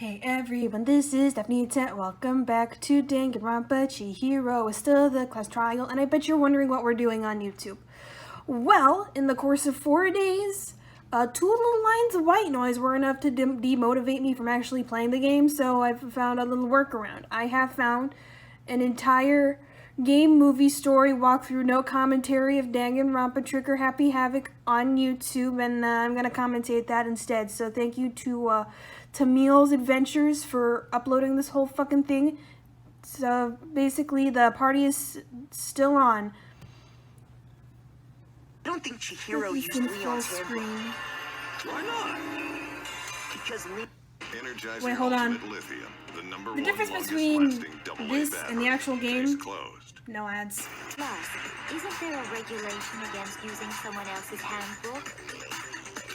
Hey everyone, this is Daphne. Welcome back to Danganronpa. Chihiro is still the class trial, and I bet you're wondering what we're doing on YouTube. Well, in the course of 4 days, 2 little lines of white noise were enough to demotivate me from actually playing the game, so I've found a little workaround. I have found an entire game, movie, story, walkthrough, no commentary of Danganronpa Trigger Happy Havoc on YouTube, and I'm gonna commentate that instead. So thank you to Tamil's Adventures for uploading this whole fucking thing. So basically, the party is still on. I don't think Chihiro used Leon's handbook. Why not? Because Wait, hold on. The difference between this and the actual game, no ads. Plus, isn't there a regulation against using someone else's handbook?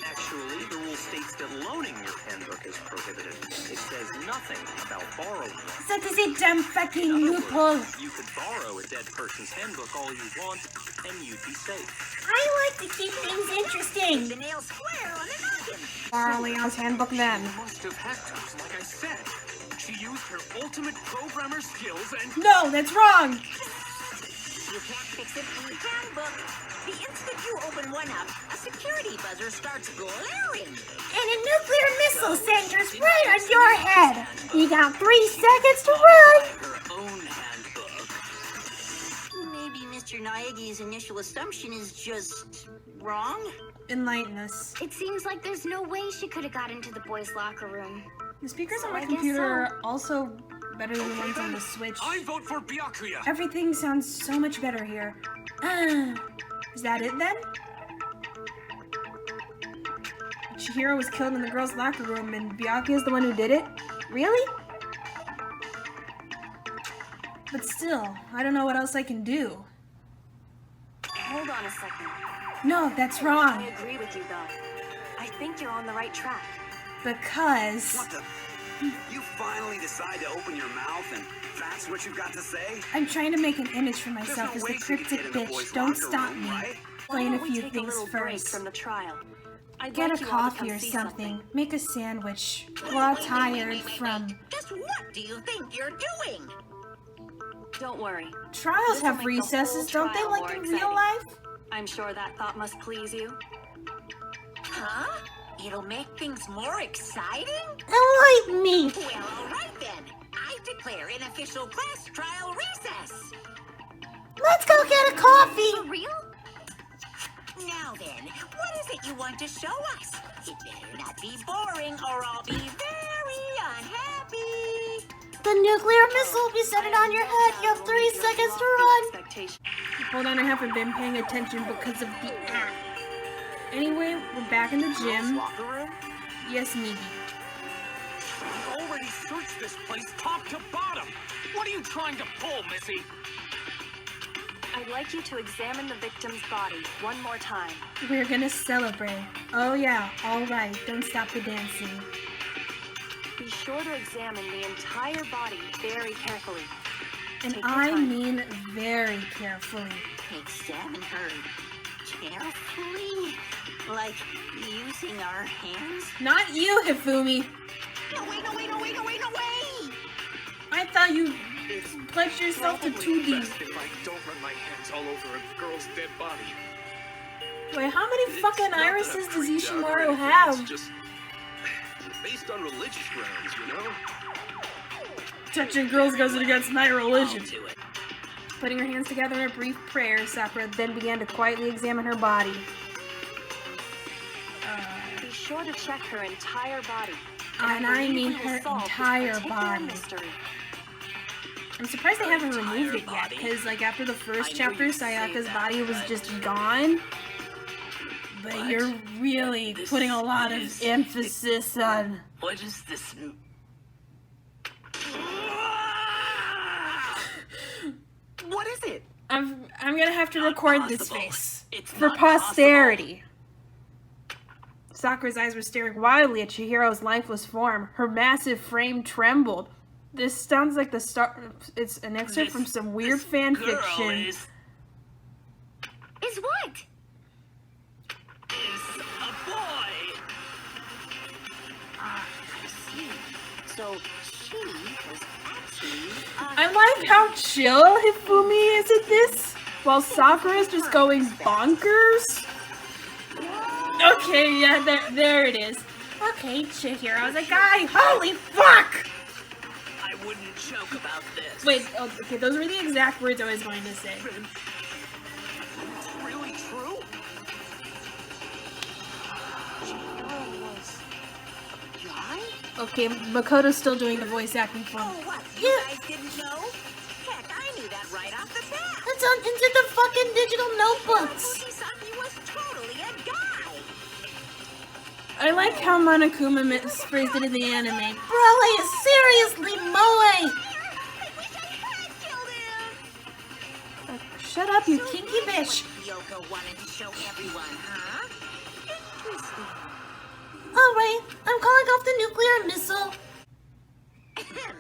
Actually, the rule states that loaning your handbook is prohibited. It says nothing about borrowing one. That is a damn fucking loophole. You could borrow a dead person's handbook all you want, and you'd be safe. I like to keep things interesting. The nail square on the noggin. Borrow Leon's handbook then. She must have had to, like I said. She used her ultimate programmer skills and... No, that's wrong. You can't fix it in the handbook. The instant you open one up, a security buzzer starts glaring. And a nuclear missile centers right on your head. You got 3 seconds to run. Her own handbook. Maybe Mr. Naegi's initial assumption is just wrong. Enlighten us. It seems like there's no way she could have got into the boys' locker room. The speakers on So my I guess computer so. are also better than the ones on the Switch. I vote for Byakuya. Everything sounds so much better here. Is that it then? Chihiro was killed in the girls' locker room and Byakuya is the one who did it? Really? But still, I don't know what else I can do. Hold on a second. No, that's I wrong. agree with you, though. I think you're on the right track. Because What the? You finally decide to open your mouth and that's what you've got to say? I'm trying to make an image for myself as There's no the way she could cryptic get in the bitch. boys' Don't locker stop room, me. right? Explain a Why don't we few take things a little break first. from the trial? I'd Get like a you all to coffee come or see something. Make a sandwich. We're all tired from... Just what do you think you're doing? Don't worry. Trials This'll have make the whole recesses, don't they, trial like more in exciting. real life? I'm sure that thought must please you. Huh? It'll make things more exciting? Enlighten me! Well, all right then. I declare an official class trial recess. Let's go get a coffee! For real? Now then, what is it you want to show us? It better not be boring or I'll be very unhappy. The nuclear missile will be centered on your head. You have 3 seconds to run. Expectation. Hold on, I haven't been paying attention because of the app. Anyway, we're back in the Girls' gym. locker room? Yes, Niggy. We've already searched this place top to bottom. What are you trying to pull, Missy? I'd like you to examine the victim's body one more time. We're gonna celebrate. Oh yeah, alright, don't stop the dancing. Be sure to examine the entire body very carefully. And Take your I time. mean very carefully. Examine her carefully, like using our hands. Not you, Hifumi! No, wait, no, wait, no, wait, no, wait, no, wait! I thought you It's pledged yourself to probably 2D. best if I don't run my hands all over a girl's dead body. Wait, how many It's fucking not that I'm irises does freaked out or Ishimaru anything, have? It's just based on religious grounds, you know? Touching girls goes against my religion. I'll do it. Putting her hands together in a brief prayer, Sakura then began to quietly examine her body. Be sure to check her entire body. And I believe mean we will her solve this entire particular body. mystery. I'm surprised they haven't Entire removed it yet, body? because like after the first I knew chapter, you'd say Sayaka's that, body was but- just gone. But What? you're really This putting a lot of is- emphasis on... What is this? What is it? I'm gonna have to record this possible. face. It's For not posterity. Sakura's eyes were staring wildly at Chihiro's lifeless form. Her massive frame trembled. This sounds like the start. It's an excerpt from some weird fan girl fiction. Is what? a boy. Ah, I see. So she was actually I like how chill Hifumi is at this, while Sakura's just going bonkers. Okay, yeah, there it is. Okay, Chihiro's a guy. Holy fuck! I wouldn't joke about this. Wait, okay, those were the exact words I was going to say. It's really true? Chihiro was a guy? Okay, Makoto's still doing the voice acting for Oh, me. what? You guys didn't know? Heck, I knew that right off the bat. It's on into the fucking digital notebooks. Fujisaki was totally a guy. I like how Monokuma phrased it in the anime. Bro, seriously, Moe! I wish I had killed him. Shut up, you So kinky that's bitch. what Yoko wanted to show everyone, huh? Interesting. Alright, I'm calling off the nuclear missile. Ahem.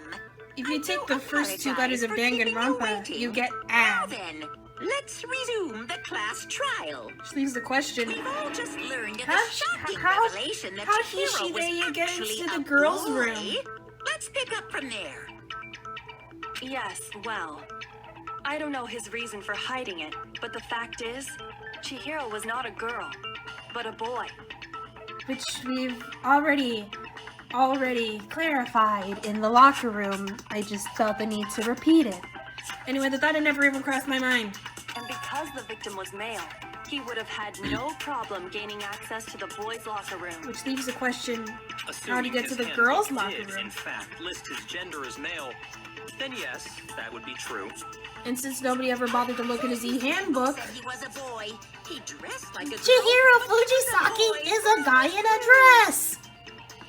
If you I take do the first two letters of apologize for keeping you Danganronpa, waiting. you get Now ad. then, let's resume the class trial. Which leaves the question, We've all just learned of How- the shocking how- revelation that how Chihiro was Hishide get actually into the a girls' boy. room? Let's pick up from there. Yes, well, I don't know his reason for hiding it, but the fact is, Chihiro was not a girl, but a boy. which we've already clarified in the locker room. I just felt the need to repeat it. Anyway, the thought had never even crossed my mind. And because the victim was male, he would have had no problem gaining access to the boys' locker room. Which leaves the question, how do you Assuming get to his the handbook girls' locker did, room? in fact, list his gender as male, then yes, that would be true. And since nobody ever bothered to look at his e-handbook, Said he was a boy. He dressed like a girl. Chihiro but he was a Fujisaki boy. is a guy in a dress!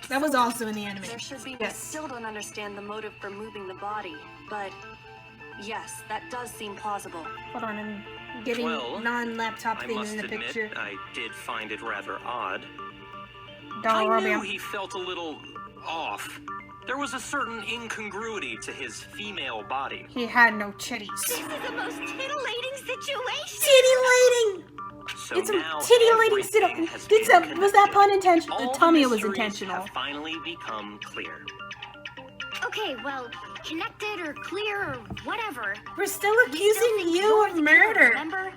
That was also in the anime. There should be. Yes. I still don't understand the motive for moving the body, but yes, that does seem plausible. Hold on, I'm getting Well, non-laptop I things must in the admit, picture. I did find it rather odd. I Don't knew worry. he felt a little off. There was a certain incongruity to his female body. He had no titties. This is the most titillating situation. Titillating! So It's a now titillating everything has It's been a, was that connected. pun intentional? All Tell me the it was mysteries intentional. have finally become clear. Okay, well, connected or clear or whatever. We're still We still accusing think you you're of the killer, murder. Remember?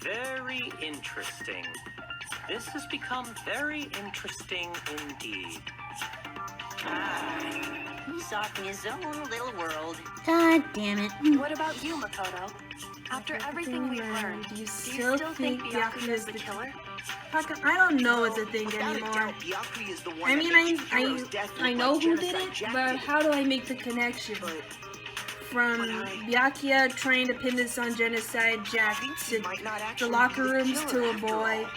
Very interesting. This has become very interesting indeed. He's off in his own little world. God damn it. What about you, Makoto? After everything we've learned, Do you do you still still think think Byakuya Byakuya is is the the killer? Fuck, I don't know what to think Without a anymore. doubt, Byakuya is the one I that mean, made Chihiro's death I look know like who did genocide. it, Jack but did it. how do I make the connection But from Byakuya trying to pin this on genocide Jack I think to he might not the actually locker be the rooms killer to a after boy? all.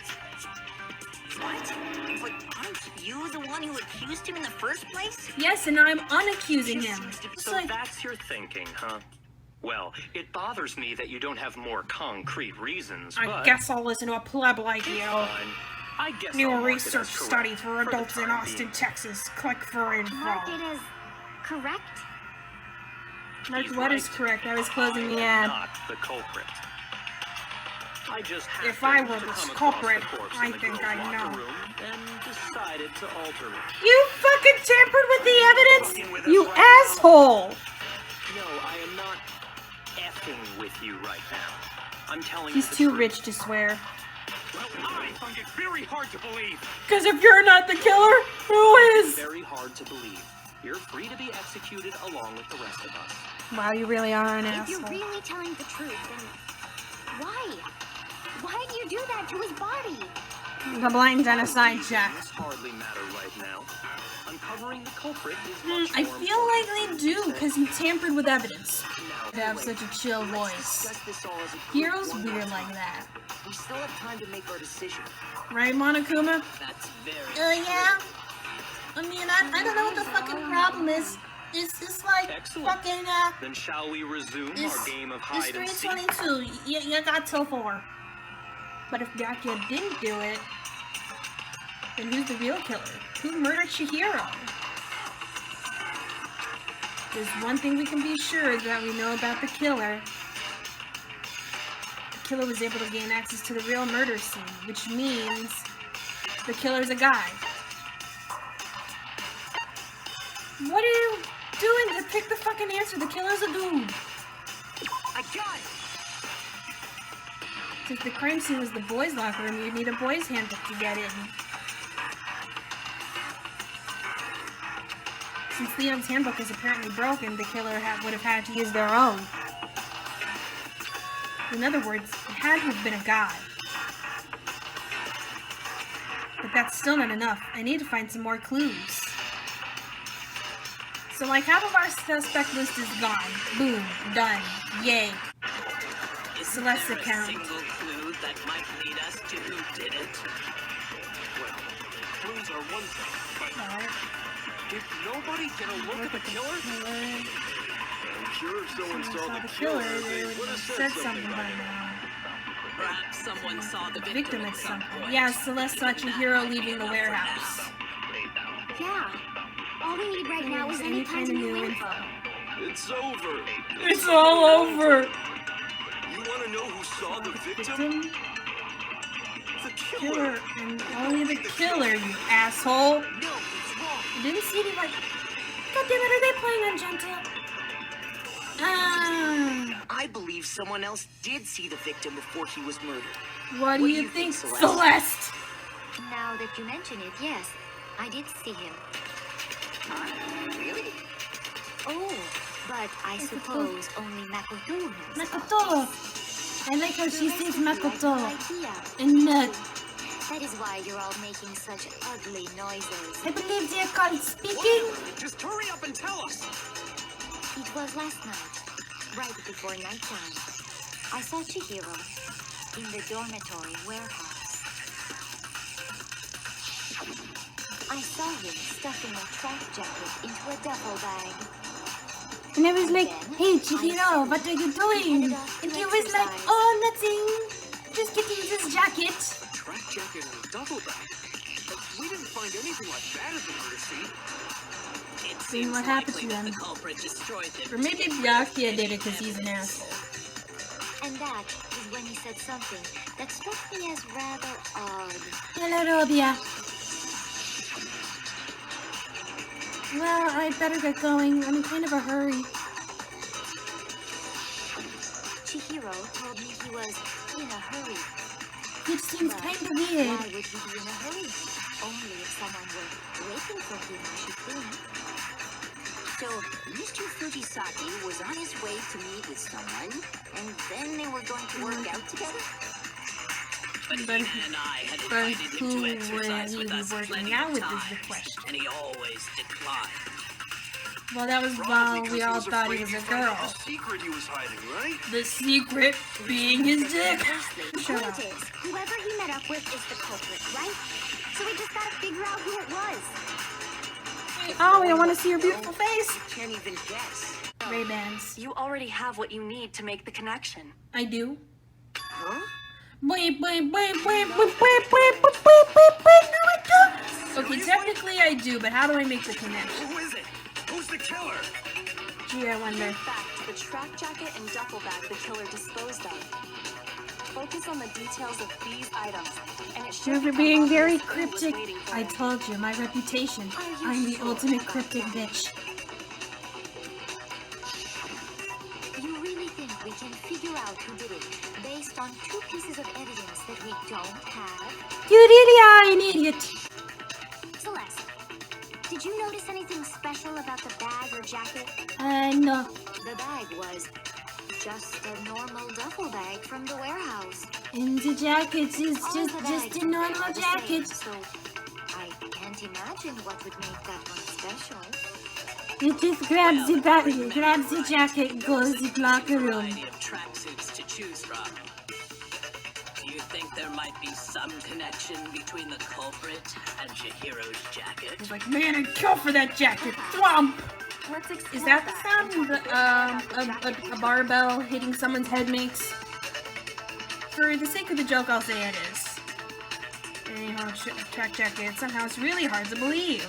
What? But aren't you the one who accused him in the first place? Yes, and now I'm unaccusing him. It's So like, that's your thinking, huh? Well, it bothers me that you don't have more concrete reasons, I but guess I'll listen to a pleb like you. fine. I guess New I'll mark it research as correct study for the adults in time Austin, being. Texas. Click for info. Mark it as correct? Mark, He's what is right. correct? I was closing the I ad. am not the culprit. I just If I happened were to the come across culprit, the corpse I in the think girls' I'd locker know. room and decided to alter it. You fucking tampered with the Fucking with evidence, us you right now. asshole! No, I am not effing with you right now. I'm telling He's you the too truth. rich to swear. Well, I find it very hard to believe. Cause if you're not the killer, who It's is? very hard to believe. You're free to be executed along with the rest of us. Wow, you really are an If you're asshole. really telling the truth, then why? Why do you do that to his body? The blind genocide Jack. This hardly matter right now. Uncovering the culprit is Hmm, much I more feel like they important. do, because he tampered with evidence. Now, To have Wait, such a chill let's voice. discuss this all as a group Hero's one more weird time. like that. We still have time to make our decision. Right, Monokuma? That's very Yeah. I mean, I don't know what the fucking problem is. It's like Excellent. fucking, Then shall we resume it's, our game of it's hide and seek? 3:22. You got till 4. But if Byakuya didn't do it, then who's the real killer? Who murdered Chihiro? There's one thing we can be sure that we know about the killer. The killer was able to gain access to the real murder scene, which means the killer's a guy. What are you doing? Just pick the fucking answer. The killer's a dude. I got it! Since the crime scene was the boys' locker room, you'd need a boys' handbook to get in. Since Leon's handbook is apparently broken, the killer would have had to use their own. In other words, it had to have been a guy. But that's still not enough. I need to find some more clues. So like half of our suspect list is gone. Boom. Done. Yay. Celeste's account. Single clue that might lead us to who did it. Well, clues are one thing, but Alright. did nobody get a look at the killer? I'm sure if someone saw the Killer, killer, they they would would have have said something by now. Perhaps someone saw the Victim victim at at some some point. point. Yeah, Celeste saw Chihiro leaving the warehouse. Yeah. All we need right now is any kind of new info. It's over. It's all over! You want to know who saw the victim? Victim? The Killer. killer. And only the killer, you asshole! No, it's wrong. I didn't see any, like... God damn it, are they playing on Gentle? I believe someone else did see the victim before he was murdered. What do you think, Celeste? Celeste? Now that you mention it, yes, I did see him. Really? Oh, but I suppose only Makoto knows. Makoto! I like how she says Makoto. Idea. And That is why you're all making such ugly noises. I believe they are called speaking. Just hurry up and tell us. It was last night, right before nighttime. I saw Chihiro in the dormitory warehouse. I saw him stuffing a track jacket into a duffel bag. And I was like, hey Chihiro, what are you doing? And he was like, oh, nothing. Just getting this jacket. A track jacket and a duffel bag. But we didn't find anything like that at the murder scene. It See seems what happened likely to that them. the culprit destroyed them. Or maybe Byakuya did it because he's an asshole. And that is when he said something that struck me as rather odd. Hello, Robia. Well, I'd better get going. I'm in kind of a hurry. Chihiro told me he was in a hurry. Which seems kind of Why weird. would he be in a hurry? Only if someone were waiting for him, I should think. So, Mr. Fujisaki was on his way to meet with someone, and then they were going to work out together? But But- he and I had but invited him who to would exercise he with be us working plenty out of with is the times, question. and he always declined. Well, that was Probably while 'cause we all was thought he afraid was a you'd find out girl. the secret he was hiding, right? The secret being his dick. The Shut point up. is, whoever he met up with is the culprit, right? So we just gotta figure out who it was. Oh, I want to see your beautiful face. Can't even guess. Ray-Bans. You already have what you need to make the connection. I do. Huh? Wait, wait, wait, wait, wait, wait, wait, wait, wait, wait, wait, no I don't. Okay, technically I do, but how do I make the connection? Who is it? Who's the killer? Gee, I wonder. Get back to the track jacket and duffel bag the killer disposed of. Focus on the details of these items, and it should You're become being very obvious who was cryptic. waiting for I it. told you, my reputation. I'm the ultimate cryptic bitch. You really think we can figure out who did it based on two pieces of evidence that we don't have? You really are an idiot. Celeste, did you notice anything special about the bag or jacket? No. The bag was just a normal duffel bag from the warehouse. And the jacket is All just the bags a normal are the jacket. same, so I can't imagine what would make that one special. You just grabs the bag, grabs the jacket, goes to the locker room. Variety of tracksuits to choose from. Do you think there might be some connection between the culprit and Chihiro's jacket? He's like, man, I'd kill for that jacket. Thwomp. Let's explore Is that the sound a barbell hitting someone's head makes? For the sake of the joke, I'll say it is. Anyhow, track jacket. Somehow it's really hard to believe.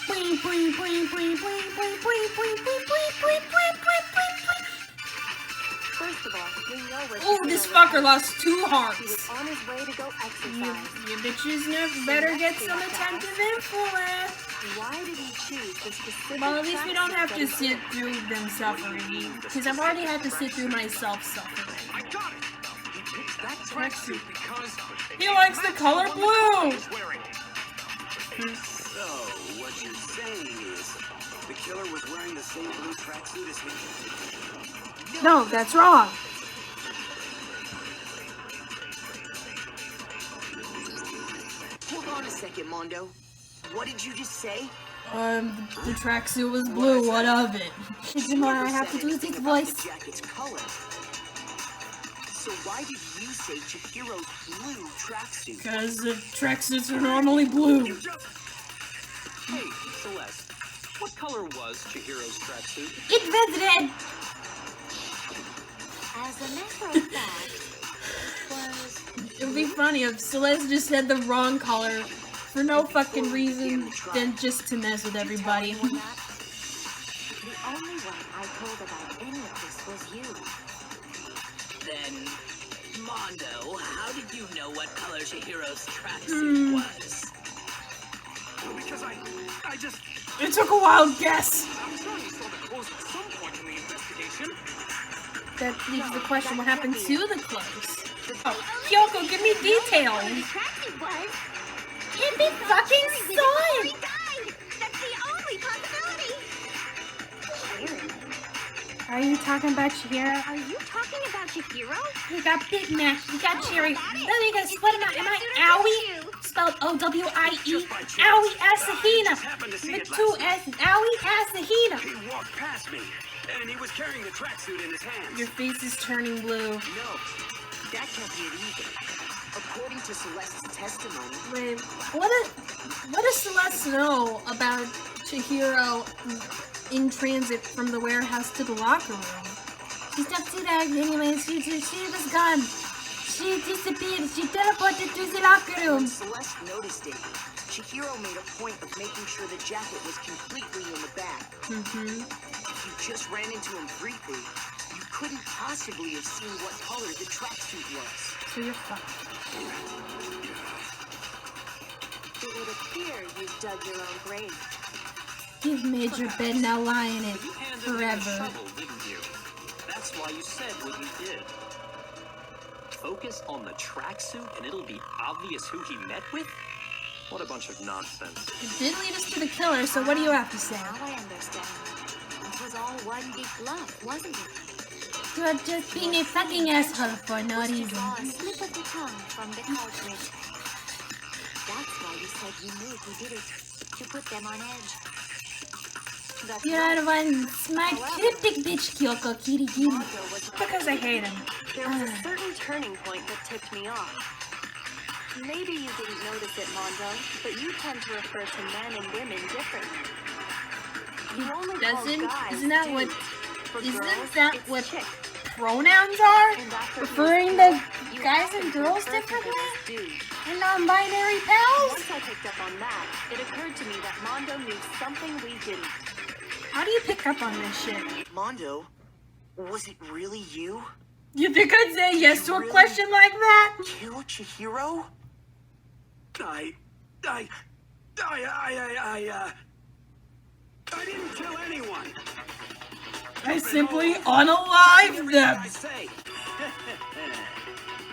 Boing, boing, boing, boing, boing, boing, boing, boing, boing, boing, boing, boing, boing, boing. First of all, we know where Oh, Chihiro this was fucker headed. lost 2 He was hearts. on his way to go exercise. You bitches better get some attentive influence. Why did he choose the specific Well, at least we don't have to tracksuit sit through them suffering. Because I've already had to sit through myself suffering. I got it! He picked that tracksuit because He likes the color blue! he's wearing. So, what you're saying is, the killer was wearing the same blue tracksuit as him? No, that's wrong. Hold on a second, Mondo. What did you just say? The tracksuit was blue, what of it? It's more I have to do with his voice. The jacket's color. So why did you say Chihiro's blue tracksuit? Because the tracksuits are normally blue. Hey, Celeste, what color was Chihiro's tracksuit? It was red! As a matter of fact, it was It would be funny if Celeste just said the wrong color for no fucking reason than just to mess with everybody. or not. The only one I told about any of this was you. Then, Mondo, how did you know what color Chihiro's tracksuit was? Because I just... It took a wild guess. I'm sure you saw the clothes at some point in the investigation. That leaves the question, what happened to the clothes? Oh, Kyoko, give me details. Tracksuit was. It'd be fucking He fun! died. That's the only possibility. Are you talking about Chihiro? Are you talking about Chihiro? We got Big Mac, we got Cherry. Then we got split him out. Am I Owie? Spelled O-W-I-E. Owie Asahina. With two S. Owie Asahina. He walked past me, and he was carrying the tracksuit in his hands. Your face is turning blue. No, that can't be it either. According to Celeste's testimony, Wait, what does Celeste know about Chihiro in transit from the warehouse to the locker room? She stepped to that anyway. She was gone. She disappeared. She teleported to the locker when room. Celeste noticed it, Chihiro made a point of making sure the jacket was completely in the back. If you just ran into him briefly, you couldn't possibly have seen what color the tracksuit was. So you're fucked. It would appear you've dug your own grave. You've made your bed, now lie in it You handed him a forever. shovel, didn't you? That's why you said what you did. Focus on the tracksuit and it'll be obvious who he met with? What a bunch of nonsense. It did lead us to the killer, so what do you have to say? Now I understand. It was all one big bluff, wasn't it? You're just being a fucking asshole for no Was to reason. draw a slip of the tongue from the culprit. That's why you said you knew who did it, to put them on edge. That's You're right. one smart, cryptic bitch, Kyoko Kirigiri. Mondo was Because I hate him. There was a certain turning point that tipped me off. Maybe you didn't notice it, Mondo, but you tend to refer to men and women differently. You only call Doesn't? guys Isn't that dude. what? For Isn't girls, that it's what chick. pronouns are? And after Referring he was to killed, you guys often and girls referred to him differently? as dude. And non-binary pals? Once I picked up on that, it occurred to me that Mondo knew something we didn't. How do you pick up on this shit? Mondo, was it really you? You think I'd say yes to a question like that? Kill Chihiro? I didn't kill anyone. I simply unalived them. I say.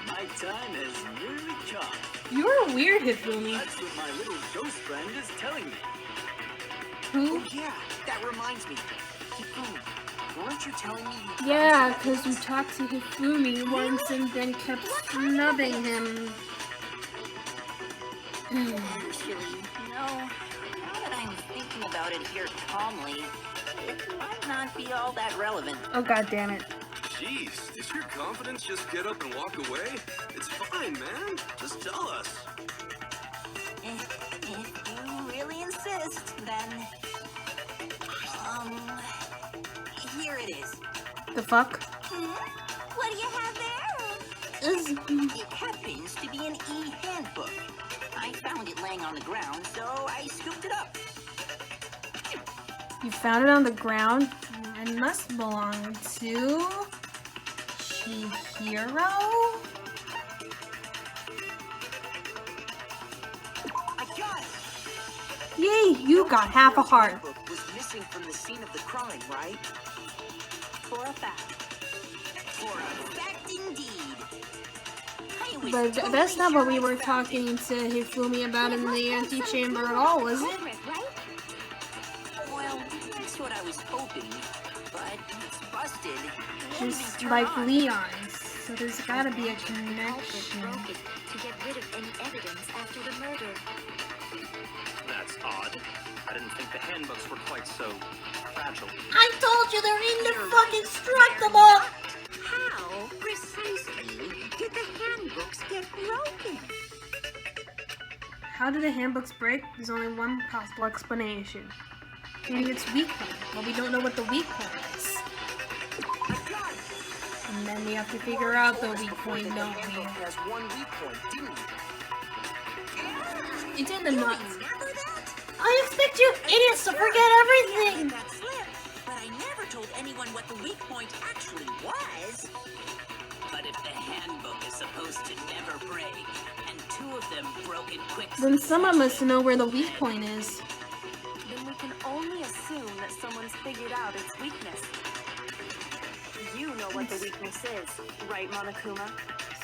My time has nearly come. You're weird, Hifumi. That's what my little ghost friend is telling me. Who? Oh yeah, that reminds me. Hifumi, weren't you telling me you Yeah, because you talked to Hifumi once and then kept snubbing him. No, now that I'm thinking about it here calmly, it might not be all that relevant. Oh, god damn it. Jeez, does your confidence just get up and walk away? It's fine, man. Just tell us. If you really insist, then... Here it is. The fuck? What do you have there? It happens to be an e-handbook. I found it laying on the ground, so I scooped it up. You found it on the ground? It must belong to... Chihiro? I got it! Yay, you got half a heart. Handbook was missing from the scene of the crime, right? For a fact. For a fact indeed. I was But totally that's not what sure we I were found talking it. to Hifumi about in the Must have some antechamber clue at all, about was the it? culprit, right? Well, that's what I was hoping. But it's busted. It won't Just even turn like on. Leon's. So there's gotta be a Imagine the culprit connection. broke it to get rid of any evidence after the murder. That's odd. I didn't think the handbooks were quite so fragile. I told you they're indestructible! How precisely did the handbooks get broken? How do the handbooks break? There's only one possible explanation. Maybe it's weak point, but we don't know what the weak point is. And then we have to figure out the weak point, don't we? Handbook has one weak point, didn't it? It's in the nuts. Remember that? I expect you idiots to forget everything! That slip, but I never told anyone what the weak point actually was. But if the handbook is supposed to never break, and two of them broke in quick Then someone must succession, know where the weak point is. Then we can only assume that someone's figured out its weakness. You know what the weakness is, right, Monokuma?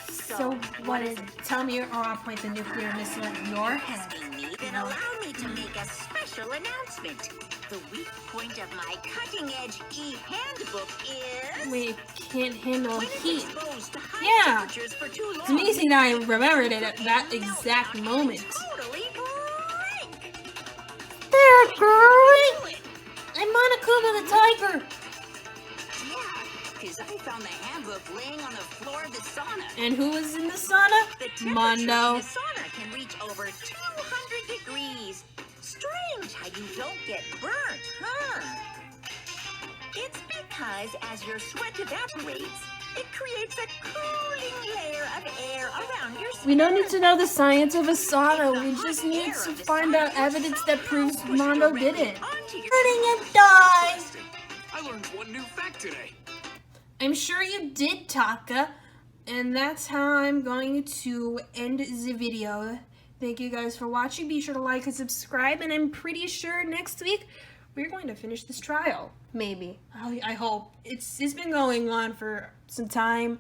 So what is it? Tell me, or I'll point the nuclear missile at your head. Asking me, then allow me to make a special announcement. The weak point of my cutting-edge e-handbook is... We can't handle when it's heat. exposed to high Yeah. temperatures for too long, It's amazing that I remembered it at that it'll melt exact down and moment. totally break. They're growing! I'm Monokuma the tiger! Yeah, because I found the handbook laying on the floor of the sauna. And who was in the sauna? The temperature Mondo. in the sauna can reach over 200 degrees. Strange how you don't get burnt, huh? It's because as your sweat evaporates, it creates a cooling layer of air around your skin. We don't need to know the science of a sauna. We just need to find out evidence that proves Mondo did it. Letting it die! I learned one new fact today. I'm sure you did, Taka. And that's how I'm going to end the video. Thank you guys for watching. Be sure to like and subscribe. And I'm pretty sure next week we're going to finish this trial. Maybe. I hope. It's been going on for some time.